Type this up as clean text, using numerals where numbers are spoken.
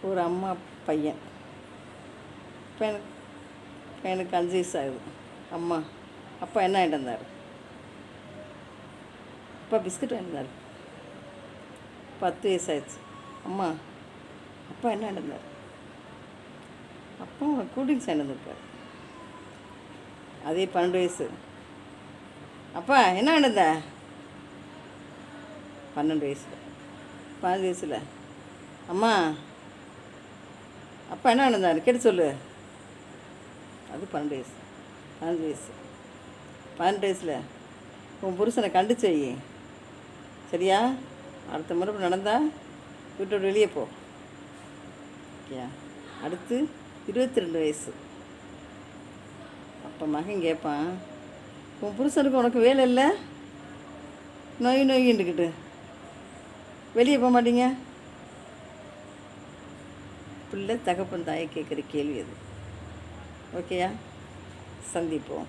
ஒரு அம்மா பையன். பையனுக்கு 5 வயசு ஆகுது. அப்பா என்ன வாங்கிட்டு வந்தார்? அப்பா பிஸ்கட் வாங்கிட்டு வந்தார். 10 வயசு ஆயிடுச்சு. அப்பா என்ன வாங்கிட்டு வந்தார்? அப்பா கூல்ட்ரிங்க்ஸ் வாங்கிட்டு வந்திருக்கார். அதே 12 வயசு. அப்பா என்ன வாங்கிட்டு வந்த? 12 வயசில். 15 வயசில் அப்பா என்ன வாங்கிட்டு வந்தார்? கேட்டு சொல்லு. அது 12 வயசு. 15 வயசு. 18 வயசில் உன் புருஷனை கண்டிச்சு வை. சரியா? அடுத்த முறை நடந்தால் வீட்டோட வெளியே போ. ஓகேயா? அடுத்து 22 வயசு. அப்போ மகன் கேட்பான், உன் புருஷனுக்கு உனக்கு வேலை இல்லை, நோயின்னுக்கிட்டு வெளியே போக மாட்டீங்க? பிள்ளை தகப்பன் தாயை கேட்குற கேள்வி அது. ஓகேயா? சந்திப்போம்.